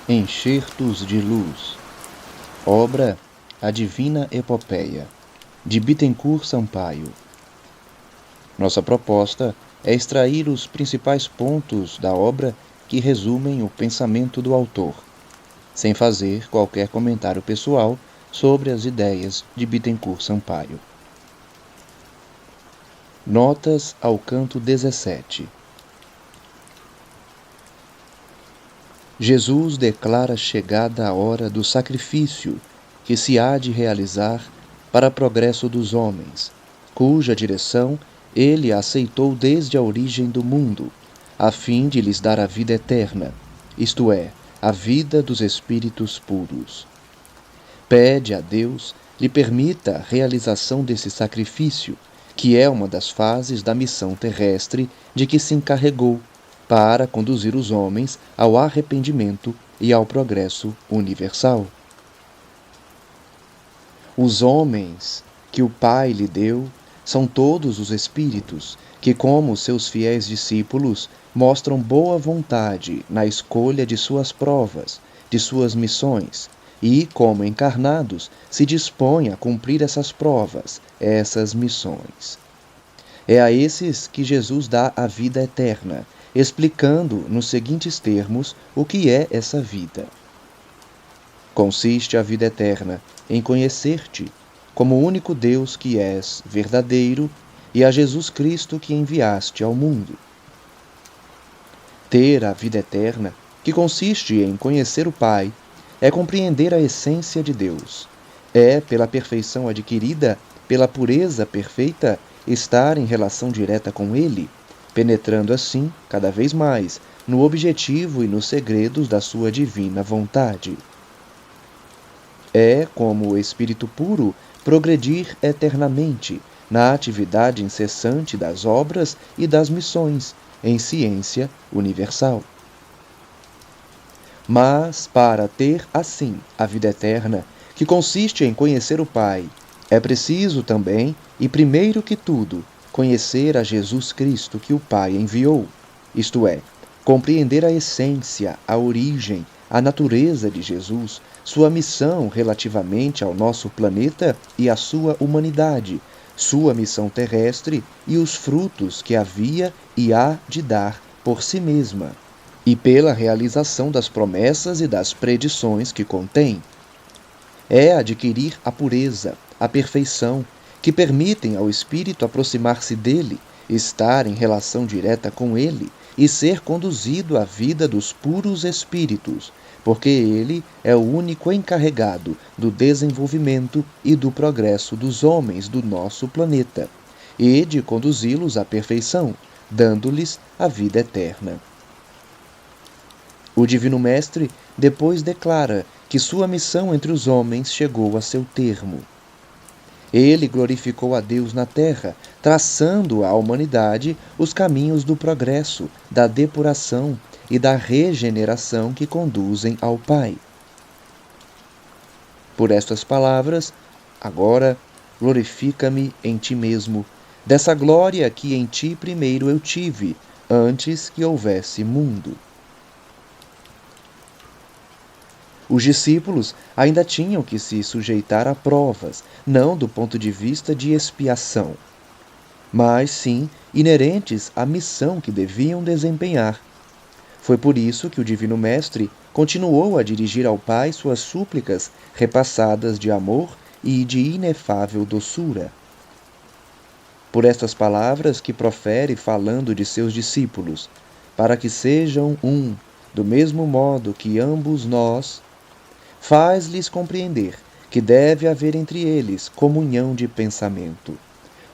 Enxertos de Luz. Obra A Divina Epopeia, de Bittencourt Sampaio. Nossa proposta é extrair os principais pontos da obra que resumem o pensamento do autor, sem fazer qualquer comentário pessoal sobre as ideias de Bittencourt Sampaio. Notas ao canto 17. Jesus declara chegada a hora do sacrifício que se há de realizar para progresso dos homens, cuja direção ele aceitou desde a origem do mundo, a fim de lhes dar a vida eterna, isto é, a vida dos espíritos puros. Pede a Deus lhe permita a realização desse sacrifício, que é uma das fases da missão terrestre de que se encarregou, para conduzir os homens ao arrependimento e ao progresso universal. Os homens que o Pai lhe deu são todos os espíritos que, como seus fiéis discípulos, mostram boa vontade na escolha de suas provas, de suas missões, e, como encarnados, se dispõem a cumprir essas provas, essas missões. É a esses que Jesus dá a vida eterna, explicando nos seguintes termos o que é essa vida. Consiste a vida eterna em conhecer-te como o único Deus que és verdadeiro e a Jesus Cristo que enviaste ao mundo. Ter a vida eterna, que consiste em conhecer o Pai, é compreender a essência de Deus. É, pela perfeição adquirida, pela pureza perfeita, estar em relação direta com Ele, penetrando assim, cada vez mais, no objetivo e nos segredos da sua divina vontade. É, como o Espírito puro, progredir eternamente na atividade incessante das obras e das missões, em ciência universal. Mas, para ter, assim, a vida eterna, que consiste em conhecer o Pai, é preciso também, e primeiro que tudo, conhecer a Jesus Cristo que o Pai enviou, isto é, compreender a essência, a origem, a natureza de Jesus, sua missão relativamente ao nosso planeta e à sua humanidade, sua missão terrestre e os frutos que havia e há de dar por si mesma, e pela realização das promessas e das predições que contém. É adquirir a pureza, a perfeição, que permitem ao espírito aproximar-se dele, estar em relação direta com ele e ser conduzido à vida dos puros espíritos, porque ele é o único encarregado do desenvolvimento e do progresso dos homens do nosso planeta, e de conduzi-los à perfeição, dando-lhes a vida eterna. O Divino Mestre depois declara que sua missão entre os homens chegou a seu termo. Ele glorificou a Deus na terra, traçando à humanidade os caminhos do progresso, da depuração e da regeneração que conduzem ao Pai. Por estas palavras, agora glorifica-me em ti mesmo, dessa glória que em ti primeiro eu tive, antes que houvesse mundo. Os discípulos ainda tinham que se sujeitar a provas, não do ponto de vista de expiação, mas sim inerentes à missão que deviam desempenhar. Foi por isso que o Divino Mestre continuou a dirigir ao Pai suas súplicas repassadas de amor e de inefável doçura. Por estas palavras que profere falando de seus discípulos, para que sejam um, do mesmo modo que ambos nós, faz-lhes compreender que deve haver entre eles comunhão de pensamento,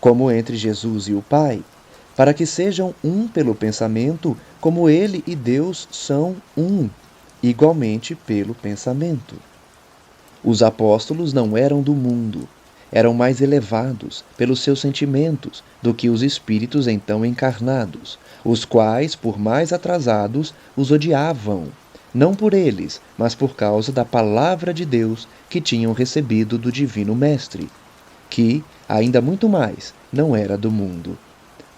como entre Jesus e o Pai, para que sejam um pelo pensamento, como ele e Deus são um, igualmente pelo pensamento. Os apóstolos não eram do mundo, eram mais elevados pelos seus sentimentos do que os espíritos então encarnados, os quais, por mais atrasados, os odiavam, não por eles, mas por causa da palavra de Deus que tinham recebido do Divino Mestre, que, ainda muito mais, não era do mundo,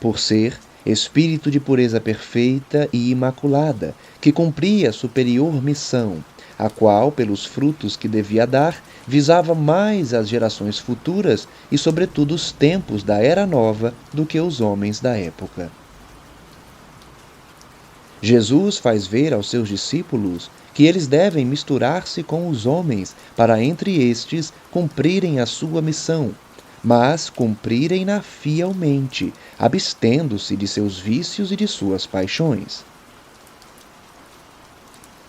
por ser espírito de pureza perfeita e imaculada, que cumpria superior missão, a qual, pelos frutos que devia dar, visava mais as gerações futuras e, sobretudo, os tempos da Era Nova do que os homens da época. Jesus faz ver aos seus discípulos que eles devem misturar-se com os homens para entre estes cumprirem a sua missão, mas cumprirem-na fielmente, abstendo-se de seus vícios e de suas paixões.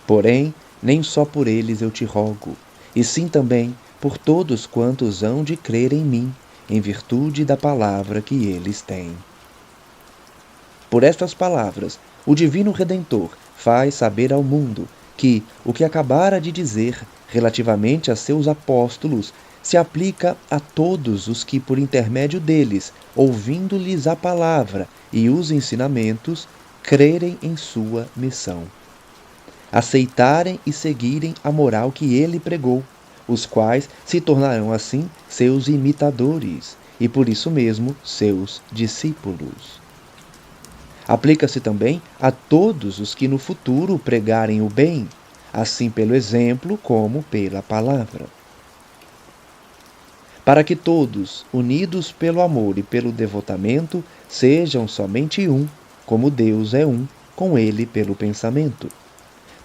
Porém, nem só por eles eu te rogo, e sim também por todos quantos hão de crer em mim, em virtude da palavra que eles têm. Por estas palavras, o Divino Redentor faz saber ao mundo que o que acabara de dizer relativamente a seus apóstolos se aplica a todos os que, por intermédio deles, ouvindo-lhes a palavra e os ensinamentos, crerem em sua missão, aceitarem e seguirem a moral que ele pregou, os quais se tornarão assim seus imitadores e, por isso mesmo, seus discípulos. Aplica-se também a todos os que no futuro pregarem o bem, assim pelo exemplo como pela palavra. Para que todos, unidos pelo amor e pelo devotamento, sejam somente um, como Deus é um, com ele pelo pensamento.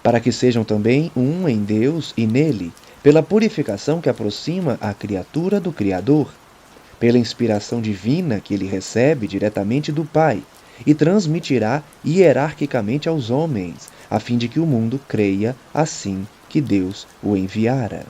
Para que sejam também um em Deus e nele, pela purificação que aproxima a criatura do Criador, pela inspiração divina que ele recebe diretamente do Pai, e transmitirá hierarquicamente aos homens, a fim de que o mundo creia assim que Deus o enviara.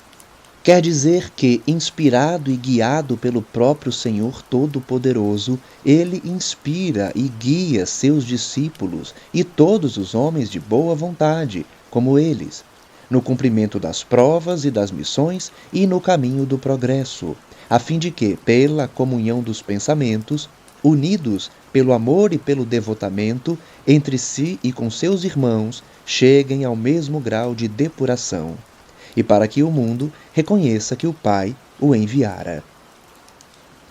Quer dizer que, inspirado e guiado pelo próprio Senhor Todo-Poderoso, ele inspira e guia seus discípulos e todos os homens de boa vontade, como eles, no cumprimento das provas e das missões e no caminho do progresso, a fim de que, pela comunhão dos pensamentos, unidos pelo amor e pelo devotamento, entre si e com seus irmãos, cheguem ao mesmo grau de depuração, e para que o mundo reconheça que o Pai o enviara.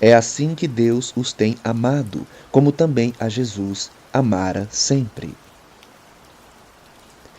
É assim que Deus os tem amado, como também a Jesus amara sempre.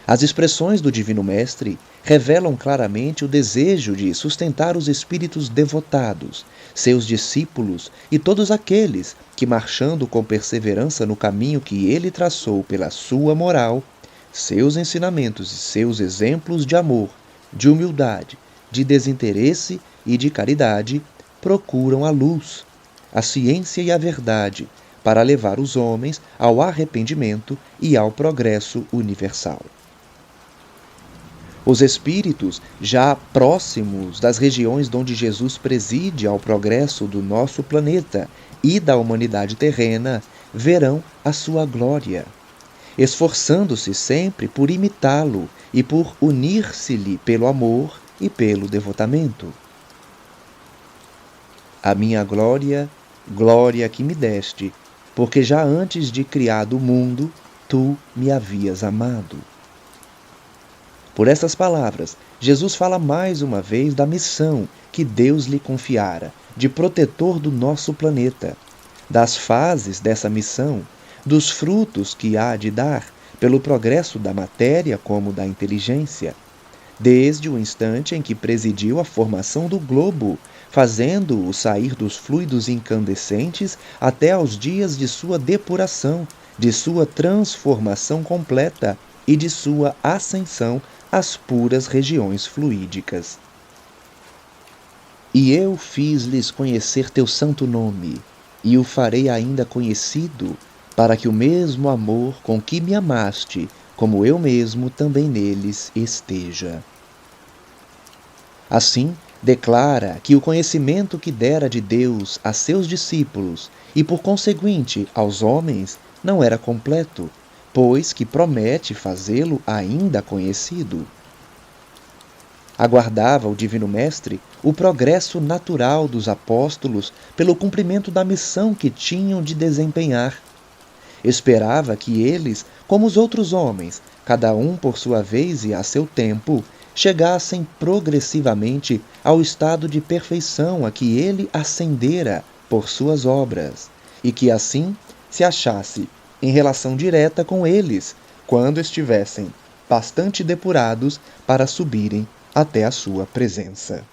As expressões do Divino Mestre revelam claramente o desejo de sustentar os espíritos devotados, seus discípulos e todos aqueles que, marchando com perseverança no caminho que ele traçou pela sua moral, seus ensinamentos e seus exemplos de amor, de humildade, de desinteresse e de caridade, procuram a luz, a ciência e a verdade, para levar os homens ao arrependimento e ao progresso universal. Os espíritos, já próximos das regiões onde Jesus preside ao progresso do nosso planeta e da humanidade terrena, verão a sua glória, esforçando-se sempre por imitá-lo e por unir-se-lhe pelo amor e pelo devotamento. A minha glória, glória que me deste, porque já antes de criado o mundo, tu me havias amado. Por estas palavras, Jesus fala mais uma vez da missão que Deus lhe confiara, de protetor do nosso planeta, das fases dessa missão, dos frutos que há de dar pelo progresso da matéria como da inteligência, desde o instante em que presidiu a formação do globo, fazendo-o sair dos fluidos incandescentes até aos dias de sua depuração, de sua transformação completa e de sua ascensão às puras regiões fluídicas. E eu fiz-lhes conhecer teu santo nome, e o farei ainda conhecido, para que o mesmo amor com que me amaste, como eu mesmo também neles esteja. Assim, declara que o conhecimento que dera de Deus a seus discípulos, e por conseguinte aos homens, não era completo, pois que promete fazê-lo ainda conhecido. Aguardava o Divino Mestre o progresso natural dos apóstolos pelo cumprimento da missão que tinham de desempenhar. Esperava que eles, como os outros homens, cada um por sua vez e a seu tempo, chegassem progressivamente ao estado de perfeição a que ele ascendera por suas obras, e que assim se achasse em relação direta com eles, quando estivessem bastante depurados para subirem até a sua presença.